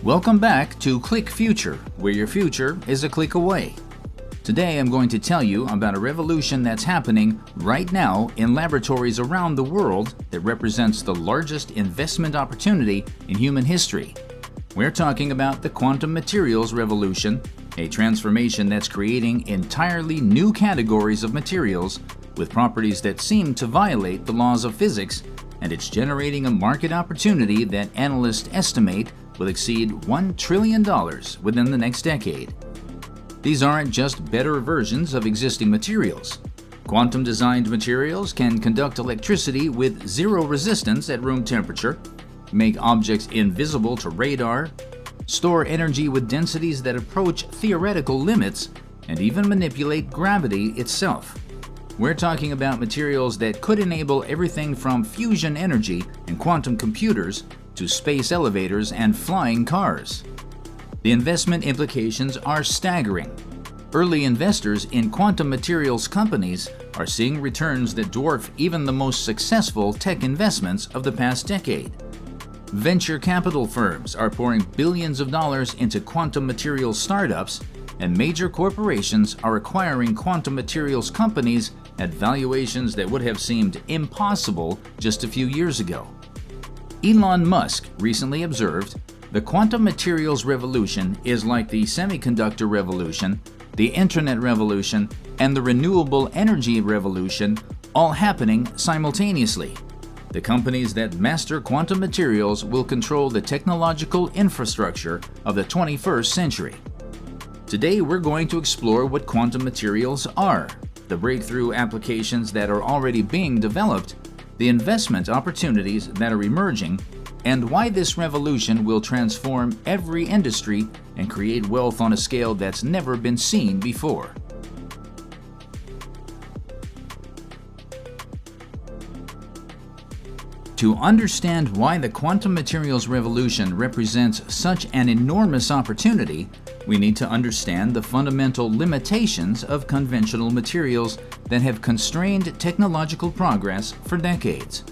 Welcome back to Click Future, where your future is a click away. Today I'm going to tell you about a revolution that's happening right now in laboratories around the world that represents the largest investment opportunity in human history. We're talking about the quantum materials revolution, a transformation that's creating entirely new categories of materials with properties that seem to violate the laws of physics, and it's generating a market opportunity that analysts estimate will exceed $1 trillion within the next decade. These aren't just better versions of existing materials. Quantum-designed materials can conduct electricity with zero resistance at room temperature, make objects invisible to radar, store energy with densities that approach theoretical limits, and even manipulate gravity itself. We're talking about materials that could enable everything from fusion energy and quantum computers to space elevators and flying cars. The investment implications are staggering. Early investors in quantum materials companies are seeing returns that dwarf even the most successful tech investments of the past decade. Venture capital firms are pouring billions of dollars into quantum materials startups, and major corporations are acquiring quantum materials companies at valuations that would have seemed impossible just a few years ago. Elon Musk recently observed, "The quantum materials revolution is like the semiconductor revolution, the internet revolution, and the renewable energy revolution, all happening simultaneously. The companies that master quantum materials will control the technological infrastructure of the 21st century." Today we're going to explore what quantum materials are, the breakthrough applications that are already being developed, the investment opportunities that are emerging, and why this revolution will transform every industry and create wealth on a scale that's never been seen before. To understand why the quantum materials revolution represents such an enormous opportunity, we need to understand the fundamental limitations of conventional materials that have constrained technological progress for decades.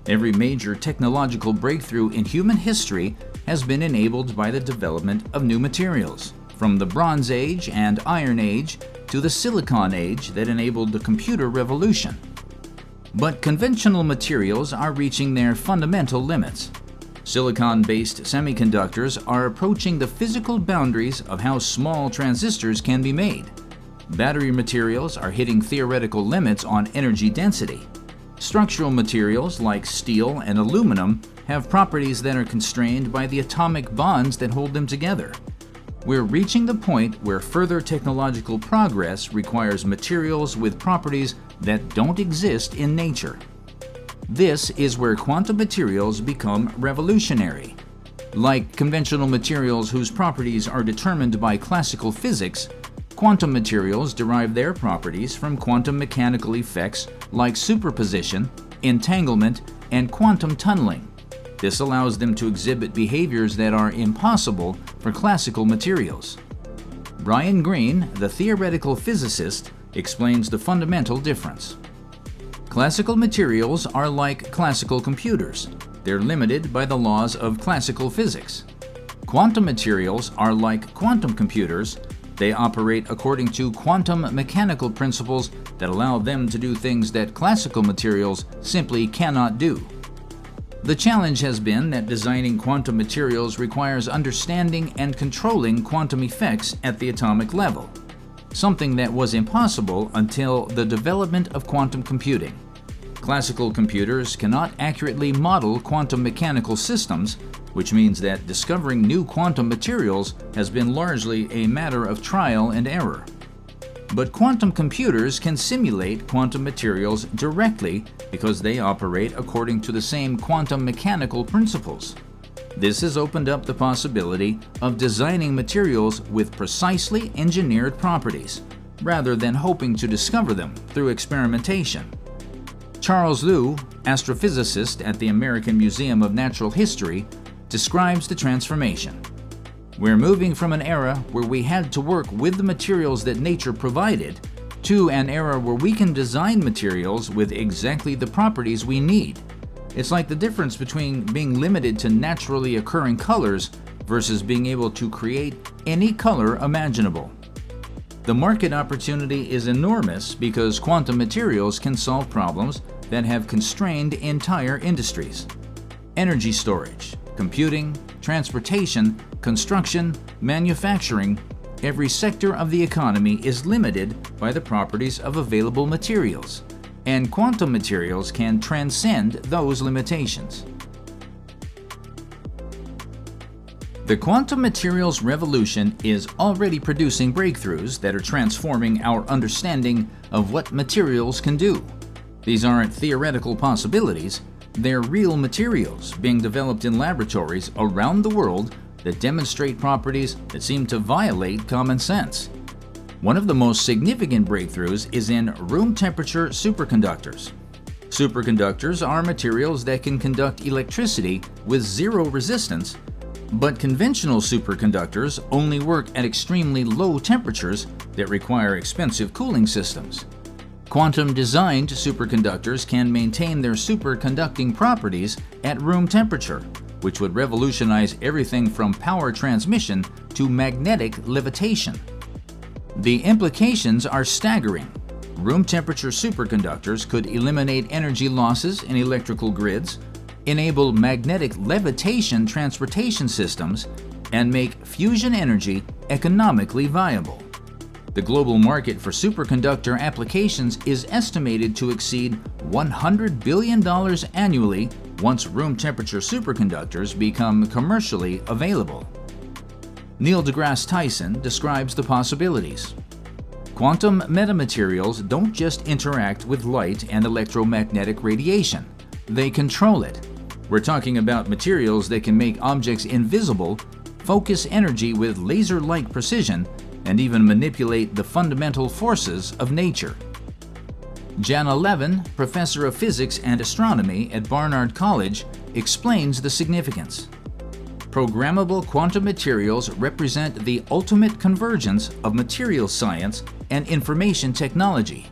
Every major technological breakthrough in human history has been enabled by the development of new materials, from the Bronze Age and Iron Age to the Silicon Age that enabled the computer revolution. But conventional materials are reaching their fundamental limits. Silicon-based semiconductors are approaching the physical boundaries of how small transistors can be made. Battery materials are hitting theoretical limits on energy density. Structural materials like steel and aluminum have properties that are constrained by the atomic bonds that hold them together. We're reaching the point where further technological progress requires materials with properties that don't exist in nature. This is where quantum materials become revolutionary. Like conventional materials whose properties are determined by classical physics, quantum materials derive their properties from quantum mechanical effects like superposition, entanglement, and quantum tunneling. This allows them to exhibit behaviors that are impossible for classical materials. Brian Greene, the theoretical physicist, explains the fundamental difference. Classical materials are like classical computers. They're limited by the laws of classical physics. Quantum materials are like quantum computers. They operate according to quantum mechanical principles that allow them to do things that classical materials simply cannot do. The challenge has been that designing quantum materials requires understanding and controlling quantum effects at the atomic level, something that was impossible until the development of quantum computing. Classical computers cannot accurately model quantum mechanical systems, which means that discovering new quantum materials has been largely a matter of trial and error. But quantum computers can simulate quantum materials directly because they operate according to the same quantum mechanical principles. This has opened up the possibility of designing materials with precisely engineered properties, rather than hoping to discover them through experimentation. Charles Liu, astrophysicist at the American Museum of Natural History, describes the transformation. We're moving from an era where we had to work with the materials that nature provided to an era where we can design materials with exactly the properties we need. It's like the difference between being limited to naturally occurring colors versus being able to create any color imaginable. The market opportunity is enormous because quantum materials can solve problems that have constrained entire industries. Energy storage, computing, transportation, construction, manufacturing, every sector of the economy is limited by the properties of available materials, and quantum materials can transcend those limitations. The quantum materials revolution is already producing breakthroughs that are transforming our understanding of what materials can do. These aren't theoretical possibilities, they're real materials being developed in laboratories around the world that demonstrate properties that seem to violate common sense. One of the most significant breakthroughs is in room temperature superconductors. Superconductors are materials that can conduct electricity with zero resistance, but conventional superconductors only work at extremely low temperatures that require expensive cooling systems. Quantum-designed superconductors can maintain their superconducting properties at room temperature, which would revolutionize everything from power transmission to magnetic levitation. The implications are staggering. Room temperature superconductors could eliminate energy losses in electrical grids, enable magnetic levitation transportation systems, and make fusion energy economically viable. The global market for superconductor applications is estimated to exceed $100 billion annually once room temperature superconductors become commercially available. Neil deGrasse Tyson describes the possibilities. Quantum metamaterials don't just interact with light and electromagnetic radiation, they control it. We're talking about materials that can make objects invisible, focus energy with laser-like precision, and even manipulate the fundamental forces of nature. Jana Levin, professor of physics and astronomy at Barnard College, explains the significance. Programmable quantum materials represent the ultimate convergence of materials science and information technology.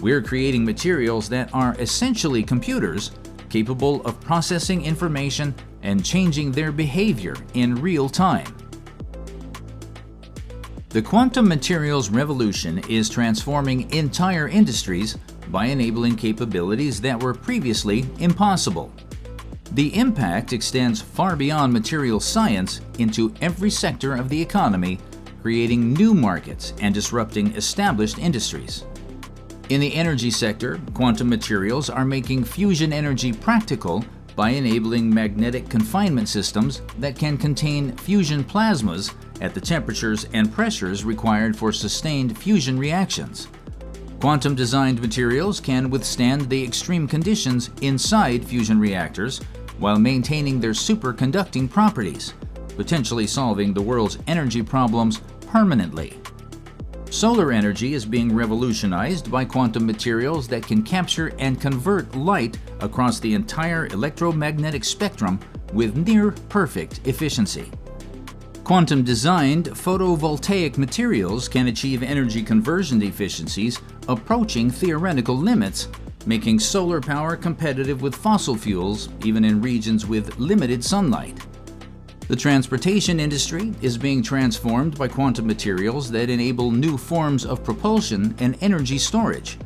We're creating materials that are essentially computers, capable of processing information and changing their behavior in real time. The quantum materials revolution is transforming entire industries by enabling capabilities that were previously impossible. The impact extends far beyond materials science into every sector of the economy, creating new markets and disrupting established industries. In the energy sector, quantum materials are making fusion energy practical by enabling magnetic confinement systems that can contain fusion plasmas at the temperatures and pressures required for sustained fusion reactions. Quantum-designed materials can withstand the extreme conditions inside fusion reactors while maintaining their superconducting properties, potentially solving the world's energy problems permanently. Solar energy is being revolutionized by quantum materials that can capture and convert light across the entire electromagnetic spectrum with near-perfect efficiency. Quantum-designed photovoltaic materials can achieve energy conversion efficiencies approaching theoretical limits, making solar power competitive with fossil fuels even in regions with limited sunlight. The transportation industry is being transformed by quantum materials that enable new forms of propulsion and energy storage.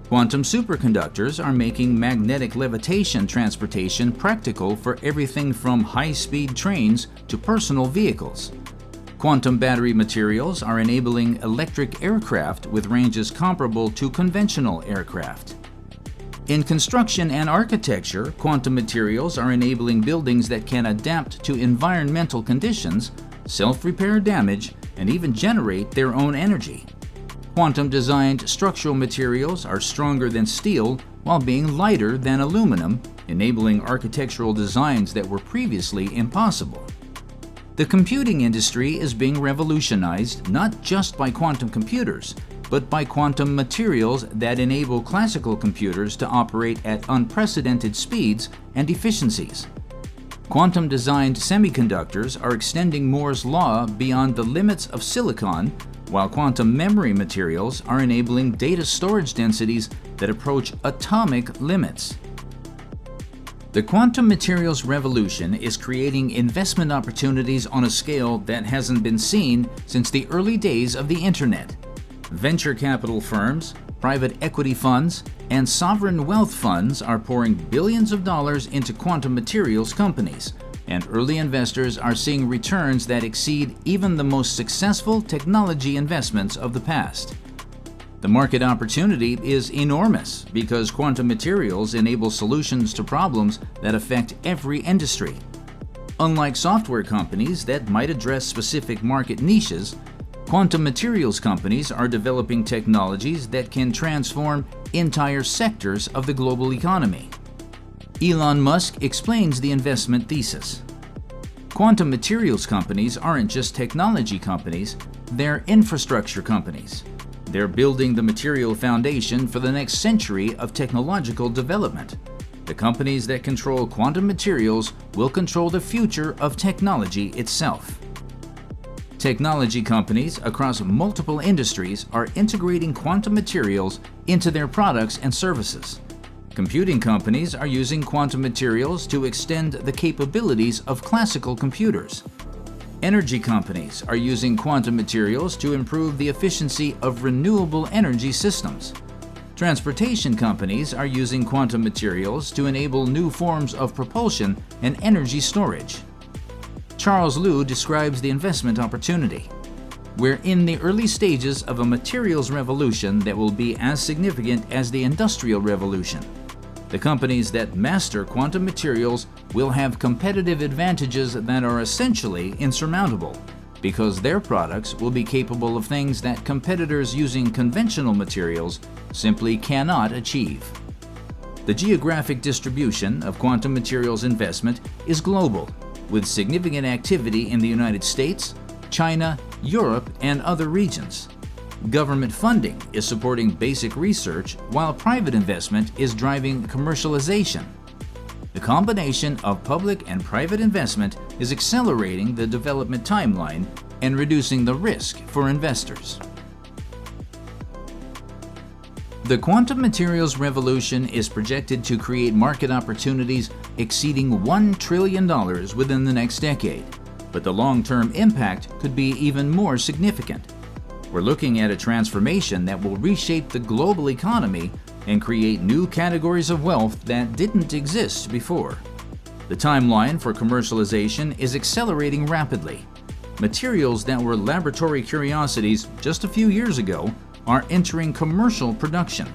Quantum superconductors are making magnetic levitation transportation practical for everything from high-speed trains to personal vehicles. Quantum battery materials are enabling electric aircraft with ranges comparable to conventional aircraft. In construction and architecture, quantum materials are enabling buildings that can adapt to environmental conditions, self-repair damage, and even generate their own energy. Quantum-designed structural materials are stronger than steel while being lighter than aluminum, enabling architectural designs that were previously impossible. The computing industry is being revolutionized not just by quantum computers, but by quantum materials that enable classical computers to operate at unprecedented speeds and efficiencies. Quantum-designed semiconductors are extending Moore's law beyond the limits of silicon, while quantum memory materials are enabling data storage densities that approach atomic limits. The quantum materials revolution is creating investment opportunities on a scale that hasn't been seen since the early days of the Internet. Venture capital firms, private equity funds, and sovereign wealth funds are pouring billions of dollars into quantum materials companies, and early investors are seeing returns that exceed even the most successful technology investments of the past. The market opportunity is enormous because quantum materials enable solutions to problems that affect every industry. Unlike software companies that might address specific market niches, quantum materials companies are developing technologies that can transform entire sectors of the global economy. Elon Musk explains the investment thesis. Quantum materials companies aren't just technology companies, they're infrastructure companies. They're building the material foundation for the next century of technological development. The companies that control quantum materials will control the future of technology itself. Technology companies across multiple industries are integrating quantum materials into their products and services. Computing companies are using quantum materials to extend the capabilities of classical computers. Energy companies are using quantum materials to improve the efficiency of renewable energy systems. Transportation companies are using quantum materials to enable new forms of propulsion and energy storage. Charles Liu describes the investment opportunity. We're in the early stages of a materials revolution that will be as significant as the Industrial Revolution. The companies that master quantum materials will have competitive advantages that are essentially insurmountable, because their products will be capable of things that competitors using conventional materials simply cannot achieve. The geographic distribution of quantum materials investment is global, with significant activity in the United States, China, Europe, and other regions. Government funding is supporting basic research, while private investment is driving commercialization. The combination of public and private investment is accelerating the development timeline and reducing the risk for investors. The quantum materials revolution is projected to create market opportunities exceeding $1 trillion within the next decade, but the long-term impact could be even more significant. We're looking at a transformation that will reshape the global economy and create new categories of wealth that didn't exist before. The timeline for commercialization is accelerating rapidly. Materials that were laboratory curiosities just a few years ago are entering commercial production.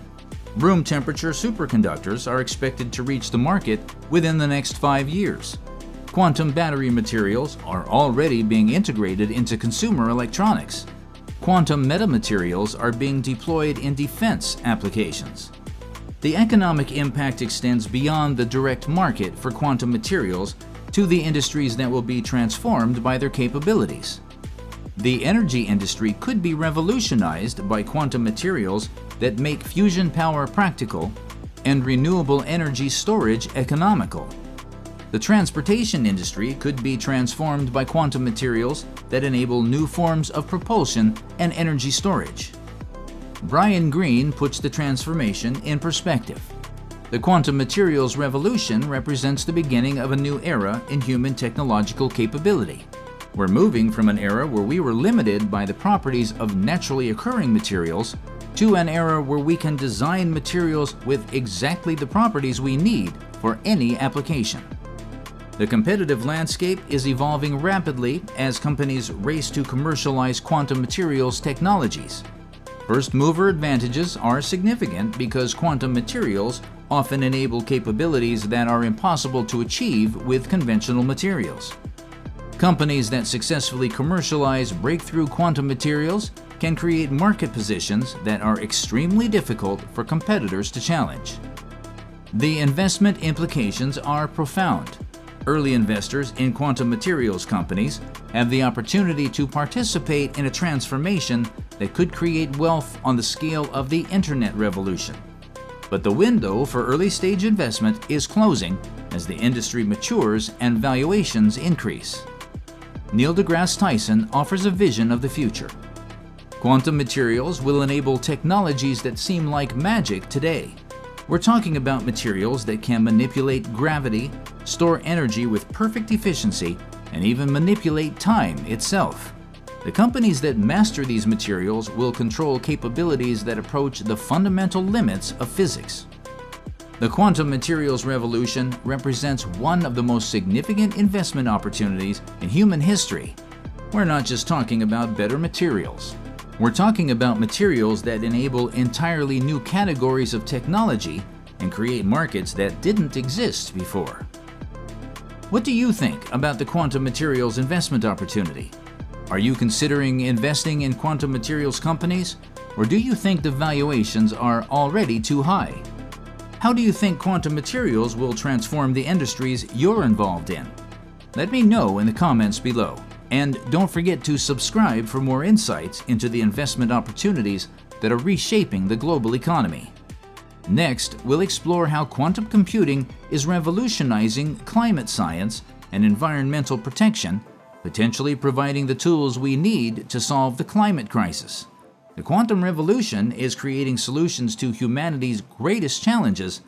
Room temperature superconductors are expected to reach the market within the next 5 years. Quantum battery materials are already being integrated into consumer electronics. Quantum metamaterials are being deployed in defense applications. The economic impact extends beyond the direct market for quantum materials to the industries that will be transformed by their capabilities. The energy industry could be revolutionized by quantum materials that make fusion power practical and renewable energy storage economical. The transportation industry could be transformed by quantum materials that enable new forms of propulsion and energy storage. Brian Greene puts the transformation in perspective. The quantum materials revolution represents the beginning of a new era in human technological capability. We're moving from an era where we were limited by the properties of naturally occurring materials to an era where we can design materials with exactly the properties we need for any application. The competitive landscape is evolving rapidly as companies race to commercialize quantum materials technologies. First-mover advantages are significant because quantum materials often enable capabilities that are impossible to achieve with conventional materials. Companies that successfully commercialize breakthrough quantum materials can create market positions that are extremely difficult for competitors to challenge. The investment implications are profound. Early investors in quantum materials companies have the opportunity to participate in a transformation that could create wealth on the scale of the Internet revolution. But the window for early-stage investment is closing as the industry matures and valuations increase. Neil deGrasse Tyson offers a vision of the future. Quantum materials will enable technologies that seem like magic today. We're talking about materials that can manipulate gravity, store energy with perfect efficiency, and even manipulate time itself. The companies that master these materials will control capabilities that approach the fundamental limits of physics. The quantum materials revolution represents one of the most significant investment opportunities in human history. We're not just talking about better materials. We're talking about materials that enable entirely new categories of technology and create markets that didn't exist before. What do you think about the quantum materials investment opportunity? Are you considering investing in quantum materials companies, or do you think the valuations are already too high? How do you think quantum materials will transform the industries you're involved in? Let me know in the comments below. And don't forget to subscribe for more insights into the investment opportunities that are reshaping the global economy. Next, we'll explore how quantum computing is revolutionizing climate science and environmental protection, potentially providing the tools we need to solve the climate crisis. The quantum revolution is creating solutions to humanity's greatest challenges,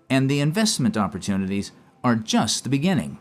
and the investment opportunities are just the beginning.